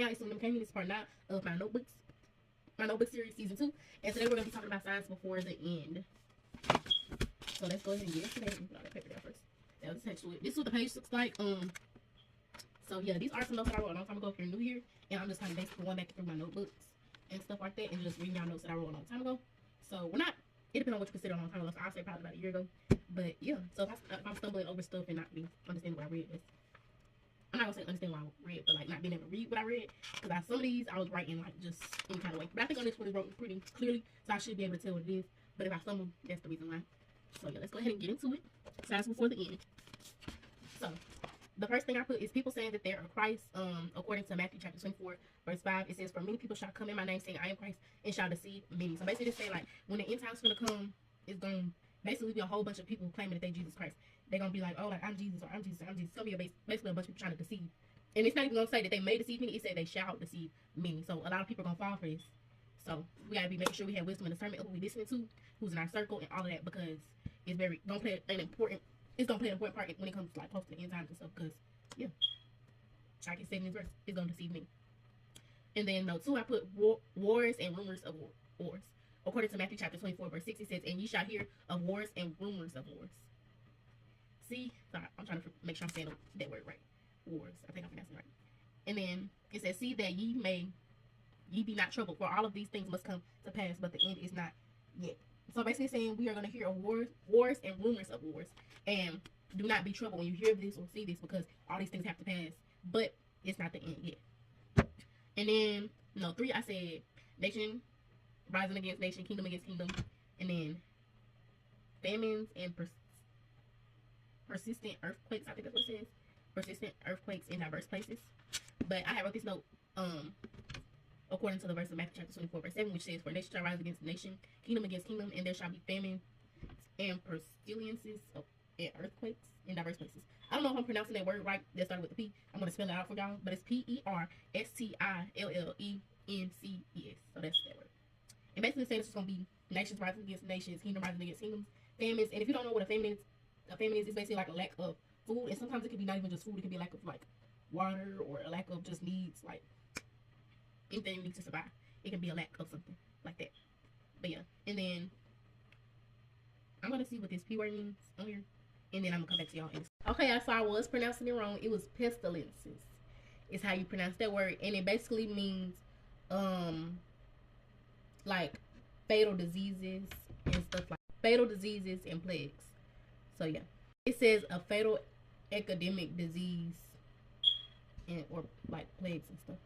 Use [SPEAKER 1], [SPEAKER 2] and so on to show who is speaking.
[SPEAKER 1] Yeah, it's came in this part 9 of my notebook series season 2. And today we're gonna be talking about signs before the end. So let's go ahead and get into that. Put all that paper down first. That was attached to it. This is what the page looks like. So yeah, these are some notes that I wrote a long time ago if you're new here. And I'm just kind of basically going back through my notebooks and stuff like that and just reading y'all notes that I wrote a long time ago. So we're not, it depends on what you consider a long time ago. So I'll say probably about a year ago. But yeah, so if I'm stumbling over stuff and not really understanding what I read, I'm not gonna say understand what I read, but like not being able to read what I read. Because some of these I was writing like just any kind of way. But I think on this one it wrote pretty clearly, so I should be able to tell what it is. But if I stumble, that's the reason why. So yeah, let's go ahead and get into it. Signs before the end. So the first thing I put is people saying that they are Christ. According to Matthew chapter 24, verse 5, it says, "For many people shall come in my name saying, I am Christ, and shall deceive many." So basically, it's saying like when the end time's gonna come, it's gonna basically be a whole bunch of people claiming that they Jesus Christ. They're gonna be like, oh, like I'm Jesus, or I'm Jesus, or I'm Jesus. It's gonna be basically a bunch of people trying to deceive. And it's not even gonna say that they may deceive many. It said they shall deceive many. So a lot of people are gonna fall for this. So we gotta be making sure we have wisdom and discernment of who we listening to, who's in our circle, and all of that, because it's gonna play an important part when it comes to like posting the end times and stuff. Because yeah, like it said in this verse, it's gonna deceive me. And then note 2, I put wars and rumors of wars. According to Matthew chapter 24, verse 6, it says, "And ye shall hear of wars and rumors of wars." See, sorry, I'm trying to make sure I'm saying that word right. Wars. I think I'm pronouncing it right. And then it says, "See that ye be not troubled, for all of these things must come to pass, but the end is not yet." So basically saying we are going to hear of wars and rumors of wars. And do not be troubled when you hear this or see this, because all these things have to pass, but it's not the end yet. And then, no, 3, I said nation rising against nation, kingdom against kingdom, and then famines and persistent earthquakes. I think that's what it says. Persistent earthquakes in diverse places. But I have wrote this note according to the verse of Matthew chapter 24, verse 7, which says, "For nation shall rise against nation, kingdom against kingdom, and there shall be famine and pestilences and earthquakes in diverse places." I don't know if I'm pronouncing that word right. That started with the P. I'm going to spell it out for y'all. But it's PERSTILLENCES. So that's that word. And basically saying it's just going to be nations rising against nations, kingdom rising against kingdoms, famines. And if you don't know what a famine is basically like a lack of food. And sometimes it could be not even just food. It could be a lack of like water, or a lack of just needs, like anything you need to survive. It can be a lack of something like that. But yeah. And then I'm going to see what this P word means on here. And then I'm going to come back to y'all. Okay, so I was pronouncing it wrong. It was pestilences. Is how you pronounce that word. And it basically means like fatal diseases and stuff, like fatal diseases and plagues. So yeah. It says a fatal epidemic disease and or like plagues and stuff.